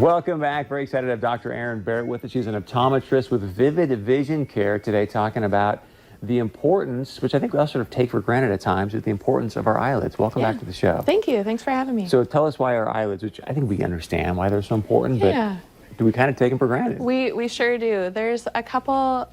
Welcome back. Very excited to have Dr. Erin Barrett with us. She's an optometrist with Vivid Vision Care today, talking about the importance, which I think we all sort of take for granted at times, is the importance of our eyelids. Welcome back to the show. Thank you. Thanks for having me. So tell us why our eyelids, which I think we understand why they're so important, but do we kind of take them for granted? We sure do. There's a couple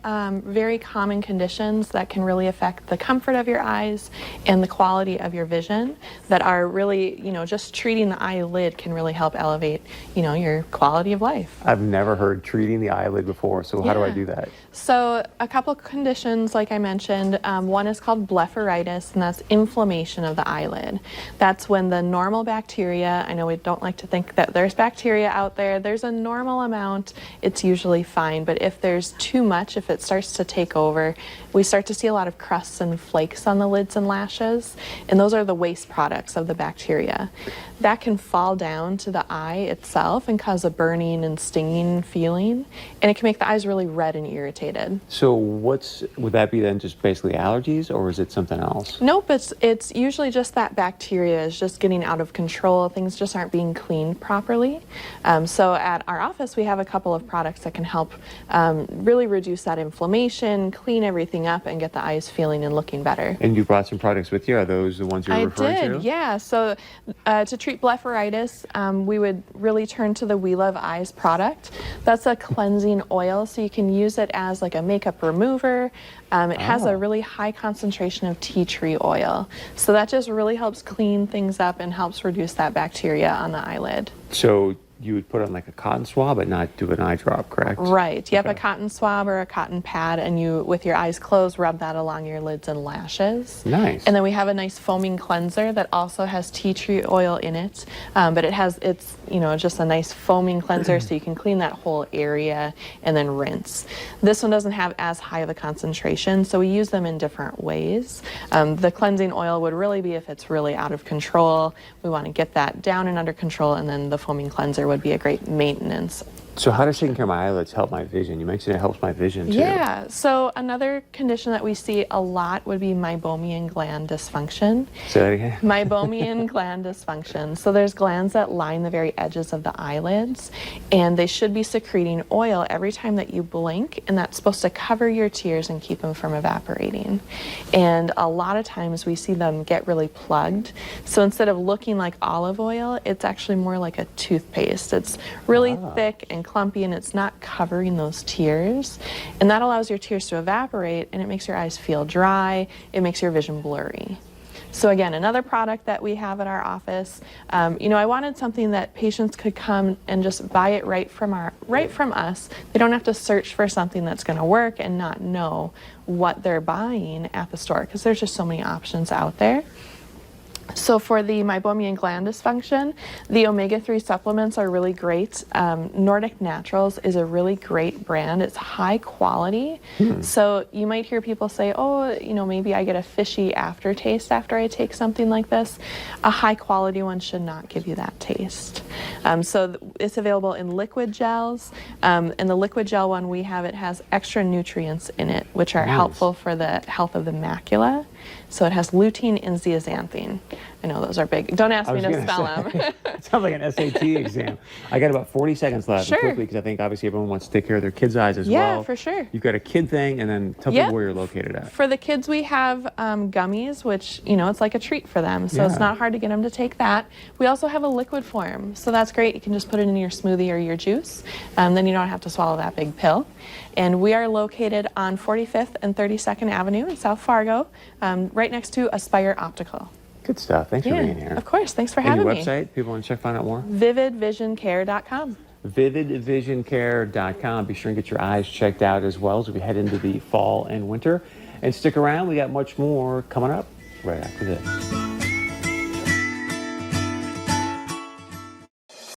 very common conditions that can really affect the comfort of your eyes and the quality of your vision that are really, just treating the eyelid can really help elevate, your quality of life. I've never heard treating the eyelid before, so how do I do that? So a couple conditions, like I mentioned, one is called blepharitis, and that's inflammation of the eyelid. That's when the normal bacteria, I know we don't like to think that there's bacteria out there, there's a normal amount, it's usually fine, but if there's too much, if it starts to take over, we start to see a lot of crusts and flakes on the lids and lashes, and those are the waste products of the bacteria. That can fall down to the eye itself and cause a burning and stinging feeling, and it can make the eyes really red and irritated. So would that be then just basically allergies, or is it something else? Nope, it's usually just that bacteria is just getting out of control. Things just aren't being cleaned properly. So at our office, we have a couple of products that can help really reduce that inflammation, clean everything up, and get the eyes feeling and looking better. And you brought some products with you. Are those the ones you're referring to? I did, yeah. So to treat blepharitis, we would really turn to the We Love Eyes product. That's a cleansing oil, so you can use it as like a makeup remover. It has a really high concentration of tea tree oil. So that just really helps clean things up and helps reduce that bacteria on the eyelid. So you would put on like a cotton swab but not do an eye drop, correct? Right. Yep, a cotton swab or a cotton pad, and you, with your eyes closed, rub that along your lids and lashes. Nice. And then we have a nice foaming cleanser that also has tea tree oil in it, but it's just a nice foaming cleanser so you can clean that whole area and then rinse. This one doesn't have as high of a concentration, so we use them in different ways. The cleansing oil would really be if it's really out of control. We want to get that down and under control, and then the foaming cleanser would be a great maintenance. So how does taking care of my eyelids help my vision? You mentioned it helps my vision too. Yeah, so another condition that we see a lot would be meibomian gland dysfunction. Say that again. Meibomian gland dysfunction. So there's glands that line the very edges of the eyelids, and they should be secreting oil every time that you blink, and that's supposed to cover your tears and keep them from evaporating. And a lot of times we see them get really plugged. So instead of looking like olive oil, it's actually more like a toothpaste. It's really thick and clumpy, and it's not covering those tears, and that allows your tears to evaporate, and it makes your eyes feel dry. It makes your vision blurry. So again, another product that we have at our office, I wanted something that patients could come and just buy it right from us. They don't have to search for something that's going to work and not know what they're buying at the store, because there's just so many options out there. So for the meibomian gland dysfunction, the omega-3 supplements are really great. Nordic Naturals is a really great brand. It's high quality. So you might hear people say, oh, maybe I get a fishy aftertaste after I take something like this. A high quality one should not give you that taste. So it's available in liquid gels. And the liquid gel one we have, it has extra nutrients in it, which are helpful for the health of the macula. So it has lutein and zeaxanthin. I know those are big. Don't ask me to spell them. It sounds like an SAT exam. I got about 40 seconds left. Sure. Quickly, because I think obviously everyone wants to take care of their kids' eyes as well. Yeah, for sure. You've got a kid thing, and then tell people where you're located at. For the kids, we have gummies, which, it's like a treat for them. So it's not hard to get them to take that. We also have a liquid form. So that's great. You can just put it in your smoothie or your juice. Then you don't have to swallow that big pill. And we are located on 45th and 32nd Avenue in South Fargo, right next to Aspire Optical. Good stuff. Thanks for being here. Of course. Thanks for having me. And your website? People want to find out more? vividvisioncare.com. vividvisioncare.com. Be sure and get your eyes checked out as well as we head into the fall and winter. And stick around. We got much more coming up right after this.